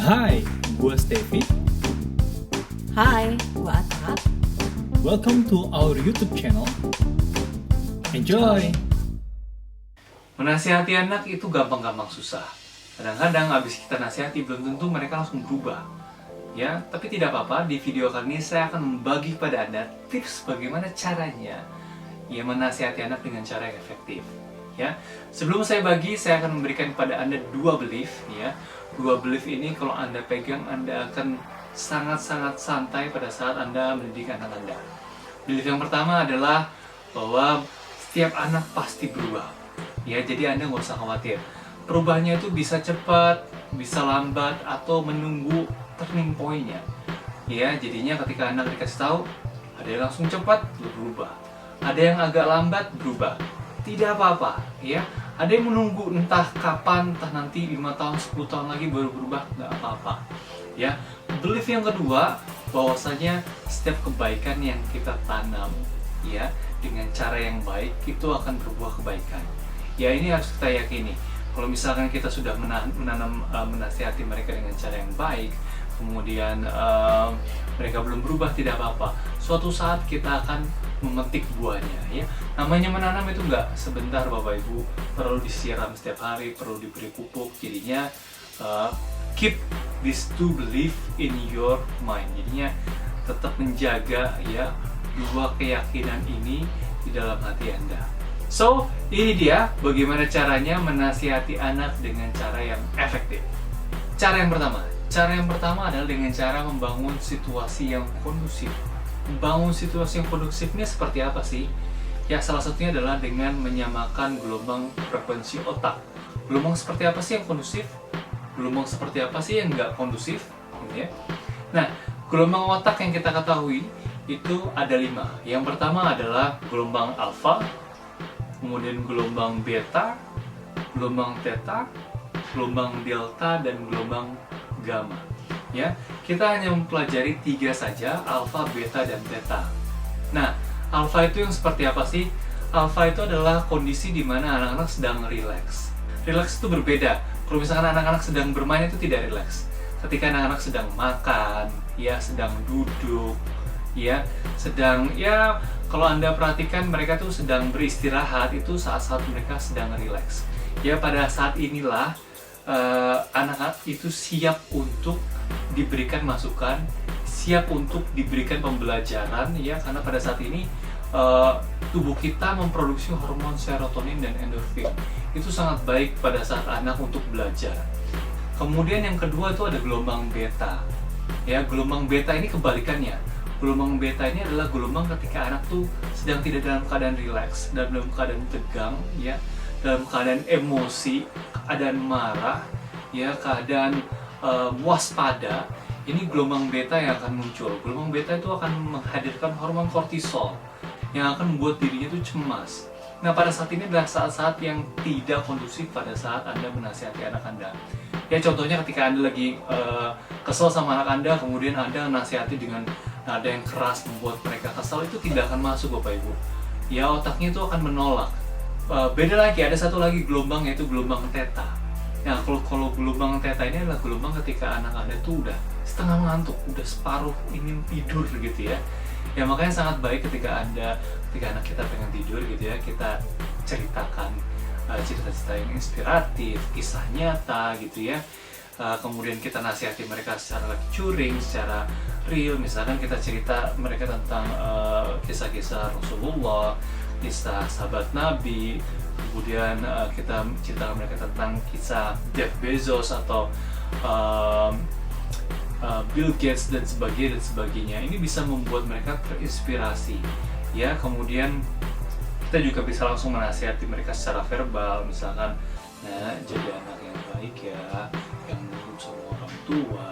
Hai, gue Stevie. Hai, gua Ata. Welcome to our YouTube channel. Enjoy! Menasihati anak itu gampang-gampang susah. Kadang-kadang habis kita nasihati belum tentu mereka langsung berubah. Ya, tapi tidak apa-apa, di video kali ini saya akan membagi pada Anda tips bagaimana caranya menasihati anak dengan cara yang efektif. Ya, sebelum saya bagi, saya akan memberikan kepada Anda dua belief. Ya, dua belief ini kalau Anda pegang, Anda akan sangat-sangat santai pada saat Anda mendidik anak Anda. Belief yang pertama adalah bahwa setiap anak pasti berubah. Ya, jadi Anda nggak usah khawatir. Perubahannya itu bisa cepat, bisa lambat, atau menunggu turning point-nya. Ya, jadinya ketika anak dikasih tahu, ada yang langsung cepat, berubah. Ada yang agak lambat, berubah. Tidak apa-apa, ya. Ada yang menunggu entah kapan, entah nanti 5 tahun, 10 tahun lagi baru berubah, nggak apa-apa. Ya, belief yang kedua, bahwasanya setiap kebaikan yang kita tanam, ya, dengan cara yang baik, itu akan berbuah kebaikan. Ya, ini harus kita yakini. Kalau misalkan kita sudah menasihati mereka dengan cara yang baik, kemudian mereka belum berubah, tidak apa-apa. Suatu saat kita akan memetik buahnya, ya. Namanya menanam itu nggak sebentar, Bapak Ibu. Perlu disiram setiap hari, perlu diberi pupuk. Jadinya keep these two belief in your mind. Jadinya tetap menjaga, ya, dua keyakinan ini di dalam hati Anda. So, ini dia bagaimana caranya menasihati anak dengan cara yang efektif. Cara yang pertama adalah dengan cara membangun situasi yang kondusif. Membangun situasi yang kondusif ini seperti apa sih? Ya, salah satunya adalah dengan menyamakan gelombang frekuensi otak. Gelombang seperti apa sih yang kondusif? Gelombang seperti apa sih yang nggak kondusif? Ya. Nah, gelombang otak yang kita ketahui itu ada 5. Yang pertama adalah gelombang alfa, kemudian gelombang beta, gelombang theta, gelombang delta, dan gelombang gamma. Ya, kita hanya mempelajari 3 saja, alfa, beta, dan theta. Nah, alfa itu yang seperti apa sih? Alfa itu adalah kondisi di mana anak-anak sedang rileks. Rileks itu berbeda. Kalau misalkan anak-anak sedang bermain itu tidak rileks. Ketika anak-anak sedang makan, ya, sedang duduk, ya, sedang, ya, kalau Anda perhatikan mereka tuh sedang beristirahat, itu saat-saat mereka sedang rileks. Ya, pada saat inilah anak-anak itu siap untuk diberikan masukan, siap untuk diberikan pembelajaran, ya, karena pada saat ini tubuh kita memproduksi hormon serotonin dan endorfin. Itu sangat baik pada saat anak untuk belajar. Kemudian yang kedua itu ada gelombang beta. Ya, gelombang beta ini kebalikannya. Gelombang beta ini adalah gelombang ketika anak tuh sedang tidak dalam keadaan rileks, dalam keadaan tegang, ya, dalam keadaan emosi, keadaan marah, ya, keadaan waspada. Ini gelombang beta yang akan muncul. Gelombang beta itu akan menghadirkan hormon kortisol yang akan membuat dirinya itu cemas. Nah, pada saat ini adalah saat-saat yang tidak kondusif pada saat Anda menasihati anak Anda. Ya, contohnya ketika Anda lagi kesel sama anak Anda, kemudian Anda nasihati dengan nada yang keras membuat mereka kesal, itu tidak akan masuk, Bapak Ibu. Ya, otaknya itu akan menolak. Beda lagi, ada satu lagi gelombang, yaitu gelombang theta. Nah, kalau gelombang theta ini adalah gelombang ketika anak Anda itu udah setengah ngantuk, udah separuh ingin tidur gitu ya. Ya, makanya sangat baik ketika anak kita pengen tidur gitu ya, kita ceritakan cerita-cerita yang inspiratif, kisah nyata gitu ya. Kemudian kita nasihati mereka secara lecturing, secara real. Misalkan kita cerita mereka tentang kisah-kisah Rasulullah, kisah sahabat Nabi, kemudian kita ceritakan mereka tentang kisah Jeff Bezos atau Bill Gates dan sebagainya. Ini bisa membuat mereka terinspirasi, ya. Kemudian kita juga bisa langsung menasihati mereka secara verbal, misalkan, nah, jadi anak yang baik ya, yang nurut sama orang tua,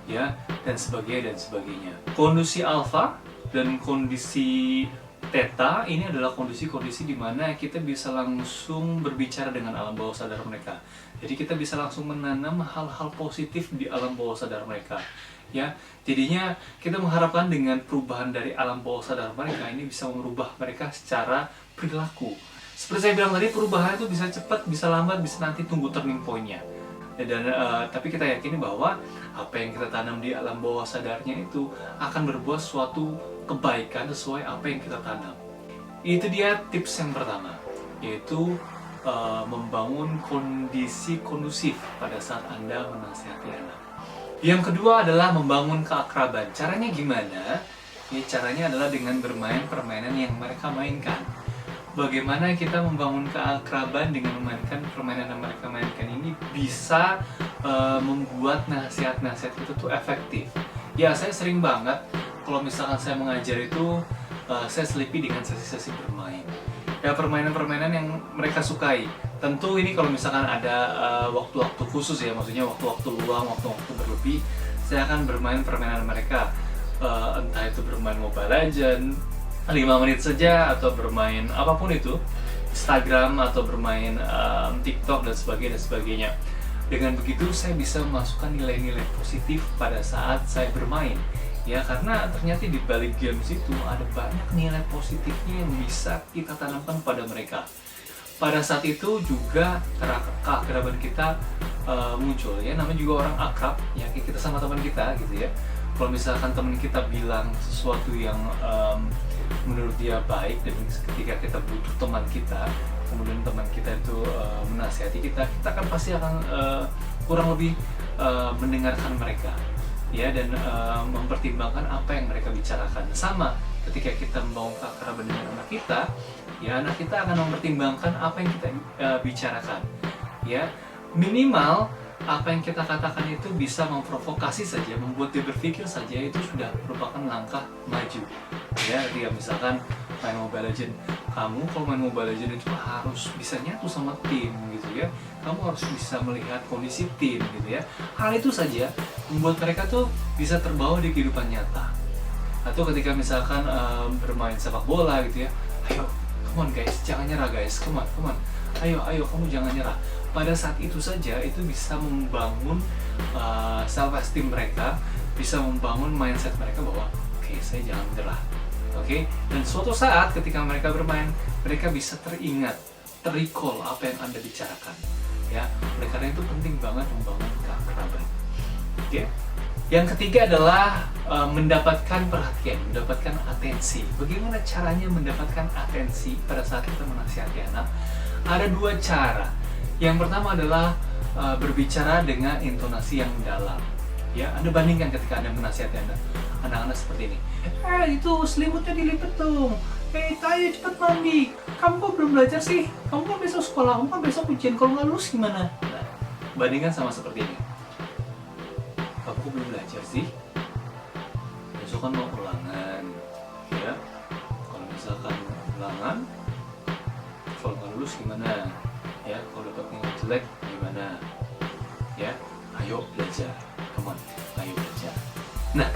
ya, dan sebagainya. Kondisi alfa dan kondisi theta ini adalah kondisi-kondisi di mana kita bisa langsung berbicara dengan alam bawah sadar mereka. Jadi kita bisa langsung menanam hal-hal positif di alam bawah sadar mereka. Ya, jadinya kita mengharapkan dengan perubahan dari alam bawah sadar mereka ini bisa merubah mereka secara perilaku. Seperti saya bilang tadi, perubahan itu bisa cepat, bisa lambat, bisa nanti tunggu turning point-nya. Tapi kita yakini bahwa apa yang kita tanam di alam bawah sadarnya itu akan berbuah suatu kebaikan sesuai apa yang kita tanam. Itu dia tips yang pertama, yaitu membangun kondisi kondusif pada saat Anda menasihati anak. Yang kedua adalah membangun keakraban. Caranya gimana? Ya, caranya adalah dengan bermain permainan yang mereka mainkan. Bagaimana kita membangun keakraban dengan memainkan permainan yang mereka mainkan ini bisa membuat nasihat-nasihat itu tuh efektif. Ya, saya sering banget kalau misalkan saya mengajar itu saya selipi dengan sesi-sesi bermain. Ya, permainan-permainan yang mereka sukai. Tentu ini kalau misalkan ada waktu-waktu khusus ya, maksudnya waktu-waktu luang, waktu-waktu berlebih, saya akan bermain permainan mereka. Entah itu bermain Mobile Legends 5 menit saja, atau bermain apapun itu, Instagram, atau bermain TikTok dan sebagainya. Dengan begitu saya bisa memasukkan nilai-nilai positif pada saat saya bermain. Ya, karena ternyata di balik games itu ada banyak nilai positifnya yang bisa kita tanamkan pada mereka. Pada saat itu juga keakraban kita muncul, ya, namanya juga orang akrab, ya, kita sama teman kita gitu ya. Kalau misalkan teman kita bilang sesuatu yang menurut dia baik, dan ketika kita butuh teman kita, kemudian teman kita itu menasihati kita kan pasti akan kurang lebih mendengarkan mereka, ya, dan mempertimbangkan apa yang mereka bicarakan. Sama ketika kita mau keakraban dengan anak kita, ya, anak kita akan mempertimbangkan apa yang kita bicarakan, ya. Minimal apa yang kita katakan itu bisa memprovokasi saja, membuat dia berpikir saja, itu sudah merupakan langkah maju. Ya, dia misalkan main Mobile Legends, kamu kalau main Mobile Legends itu harus bisa nyatu sama tim gitu ya. Kamu harus bisa melihat kondisi tim gitu ya. Hal itu saja membuat mereka tuh bisa terbawa di kehidupan nyata. Atau ketika misalkan bermain sepak bola gitu ya, ayo, come on guys, jangan nyerah guys, come on, ayo kamu jangan nyerah. Pada saat itu saja itu bisa membangun self esteem mereka, bisa membangun mindset mereka bahwa oke, saya jangan menyerah. Oke, dan suatu saat ketika mereka bermain, mereka bisa terrecall apa yang Anda bicarakan. Ya, oleh karena itu penting banget membangun keakraban. Oke. Yang ketiga adalah mendapatkan perhatian, mendapatkan atensi. Bagaimana caranya mendapatkan atensi pada saat kita menasihati anak? Ada dua cara. Yang pertama adalah berbicara dengan intonasi yang dalam. Ya, Anda bandingkan ketika Anda menasihati anak-anak seperti ini. Itu selimutnya dilipat dong. Ayo cepat mandi. Kamu kok belum belajar sih? Kamu kan besok sekolah, kamu kan besok ujian. Kalau nggak lulus gimana? Nah, bandingkan sama seperti ini. Kamu kok belum belajar sih? Besok kan mau ulangan. Ya, kalau misalkan ulangan, kalau nggak lulus gimana? Ya, kalau dapat nilai jelek gimana? Ya, ayo belajar, come on, ayo belajar. Nah,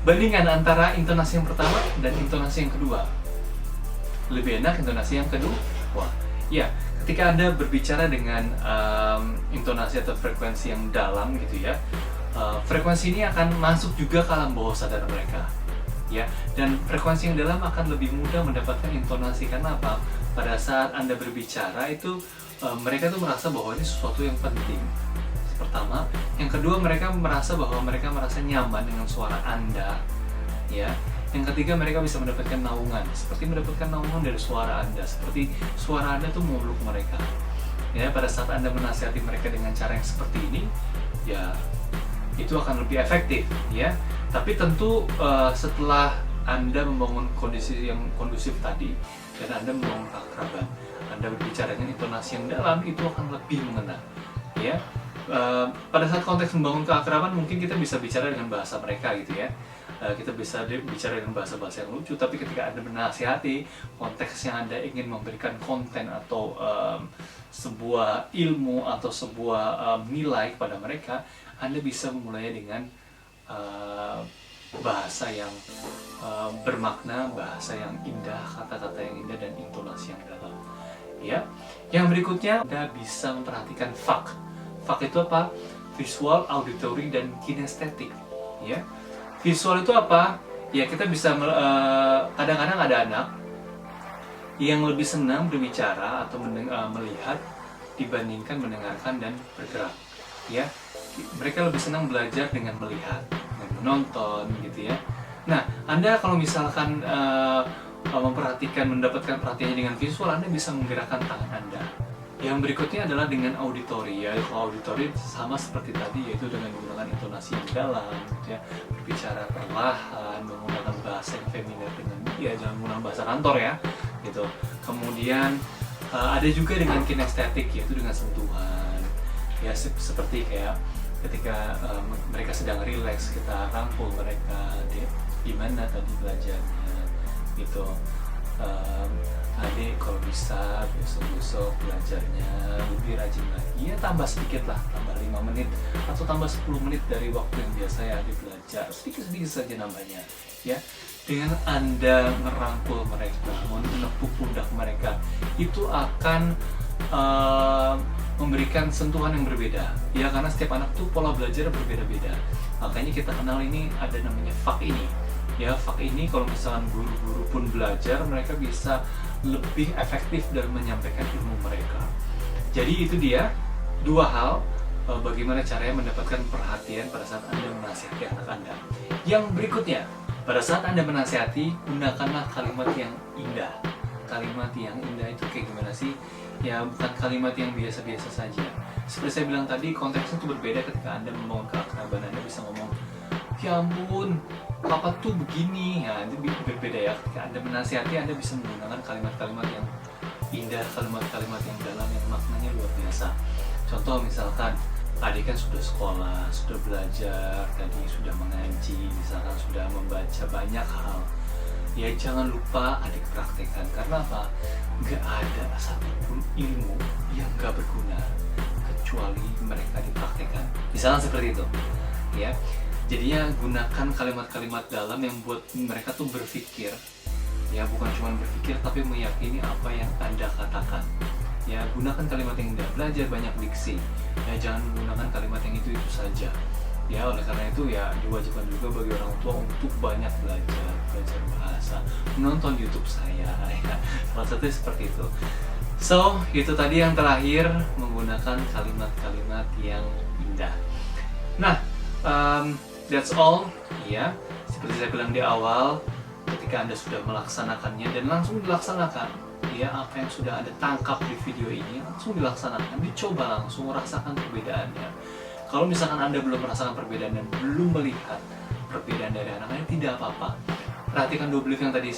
bandingkan antara intonasi yang pertama dan intonasi yang kedua. Lebih enak intonasi yang kedua. Wah, ya, ketika Anda berbicara dengan intonasi atau frekuensi yang dalam gitu ya, frekuensi ini akan masuk juga ke alam bawah sadar mereka. Ya, dan frekuensi yang dalam akan lebih mudah mendapatkan intonasi. Karena apa? Pada saat Anda berbicara itu mereka tuh merasa bahwa ini sesuatu yang penting. Pertama, yang kedua mereka merasa bahwa mereka merasa nyaman dengan suara Anda. Ya, yang ketiga mereka bisa mendapatkan naungan, seperti mendapatkan naungan dari suara Anda, seperti suara Anda tuh memeluk mereka. Ya, pada saat Anda menasihati mereka dengan cara yang seperti ini, ya itu akan lebih efektif. Ya, tapi tentu setelah Anda membangun kondisi yang kondusif tadi, dan Anda membangun keakraban, Anda berbicara dengan intonasi yang dalam, itu akan lebih mengena. Ya, pada saat konteks membangun keakraban mungkin kita bisa bicara dengan bahasa mereka gitu ya. Kita bisa bicara dengan bahasa-bahasa yang lucu, tapi ketika Anda menasihati, konteks yang Anda ingin memberikan konten atau sebuah ilmu atau sebuah nilai kepada mereka, Anda bisa memulainya dengan bahasa yang bermakna, bahasa yang indah, kata-kata yang indah, dan intonasi yang dalam. Ya, yang berikutnya Anda bisa memperhatikan FAQ. FAQ itu apa? Visual, auditory, dan kinestetik. Ya, visual itu apa? Ya, kita bisa kadang-kadang ada anak yang lebih senang berbicara atau melihat dibandingkan mendengarkan dan bergerak. Ya, mereka lebih senang belajar dengan melihat, dengan menonton, gitu ya. Nah, Anda kalau misalkan memperhatikan, mendapatkan perhatiannya dengan visual, Anda bisa menggerakkan tangan Anda. Yang berikutnya adalah dengan auditori, ya. Kalau auditori sama seperti tadi, yaitu dengan menggunakan intonasi yang dalam, gitu ya, berbicara perlahan, menggunakan bahasa yang familiar dengan dia, jangan menggunakan bahasa kantor ya, gitu. Kemudian ada juga dengan kinestetik, yaitu dengan sentuhan, ya seperti kayak ketika mereka sedang rileks, kita rangkul mereka, gimana tadi belajarnya, gitu. Adik kalau bisa besok-besok belajarnya lebih rajin lagi, ya tambah sedikit lah, tambah 5 menit atau tambah 10 menit dari waktu yang biasa ya adik belajar, sedikit-sedikit saja nambahnya, ya. Dengan Anda merangkul mereka, menepuk pundak mereka, itu akan memberikan sentuhan yang berbeda, ya, karena setiap anak tuh pola belajar berbeda-beda. Makanya kita kenal ini, ada namanya FAK ini. Ya, FAK ini kalau misalkan guru-guru pun belajar, mereka bisa lebih efektif dalam menyampaikan ilmu mereka. Jadi itu dia dua hal bagaimana caranya mendapatkan perhatian pada saat Anda menasihati anak Anda. Yang berikutnya, pada saat Anda menasihati, gunakanlah kalimat yang indah. Kalimat yang indah itu kayak gimana sih? Ya, bukan kalimat yang biasa-biasa saja. Seperti saya bilang tadi, konteksnya itu berbeda ketika Anda membangun keakraban. Anda bisa ngomong, ya ampun, papa tuh begini, ya itu berbeda ya. Ketika Anda menasihati, Anda bisa menggunakan kalimat-kalimat yang indah, kalimat-kalimat yang dalam, yang maknanya luar biasa. Contoh misalkan, adik kan sudah sekolah, sudah belajar, tadi sudah mengaji, misalkan sudah membaca banyak hal. Ya jangan lupa adik praktekkan, karena apa? Gak ada satupun ilmu yang gak berguna kecuali mereka dipraktekkan. Misalnya seperti itu, ya. Jadinya gunakan kalimat-kalimat dalam yang buat mereka tuh berpikir, ya bukan cuma berpikir tapi meyakini apa yang Anda katakan. Ya gunakan kalimat yang indah, belajar banyak diksi. Ya jangan menggunakan kalimat yang itu saja. Ya oleh karena itu ya diwajibkan juga bagi orang tua untuk banyak belajar bahasa, menonton YouTube saya. Ya salah satunya seperti itu. So itu tadi yang terakhir, menggunakan kalimat-kalimat yang indah. Nah, that's all, ya. Seperti saya bilang di awal, ketika Anda sudah melaksanakannya dan langsung dilaksanakan, ya apa yang sudah Anda tangkap di video ini langsung dilaksanakan, dicoba langsung, rasakan perbedaannya. Kalau misalkan Anda belum merasakan perbedaan dan belum melihat perbedaan dari anak-anak, tidak apa-apa. Perhatikan dua belief yang tadi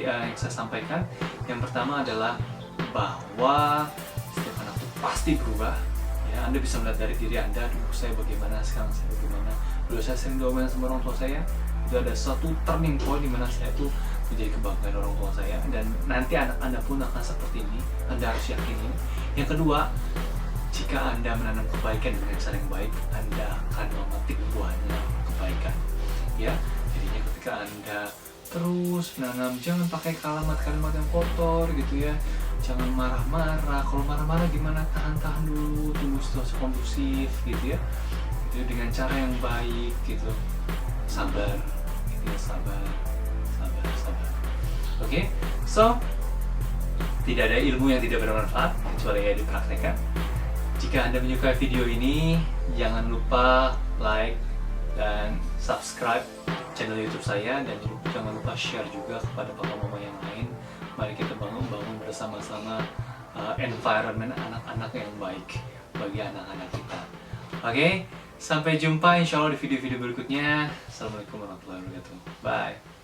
yang saya sampaikan. Yang pertama adalah bahwa setiap anak itu pasti berubah. Ya, Anda bisa melihat dari diri Anda, dulu saya bagaimana, sekarang saya bagaimana. Dulu saya sering diomelin sama orang tua saya, itu ada suatu turning point di mana saya itu menjadi kebanggaan orang tua saya, dan nanti anak Anda pun akan seperti ini. Anda harus yakin ini. Yang kedua, jika Anda menanam kebaikan dengan cara yang baik, Anda akan memetik buahnya kebaikan. Ya, jadinya ketika Anda terus menanam, jangan pakai kalimat-kalimat yang kotor gitu ya. Jangan marah-marah. Kalau marah-marah gimana? Tahan-tahan dulu, tunggu situasi kondusif gitu ya. Itu dengan cara yang baik gitu. Sabar, gitu ya, sabar. Oke, so tidak ada ilmu yang tidak bermanfaat kecuali yang dipraktekkan. Jika Anda menyukai video ini, jangan lupa like dan subscribe channel YouTube saya, dan jangan lupa share juga kepada papa mama yang lain. Mari kita bangun bersama-sama environment anak-anak yang baik bagi anak-anak kita. Oke, sampai jumpa insya Allah di video-video berikutnya. Assalamualaikum warahmatullahi wabarakatuh. Bye.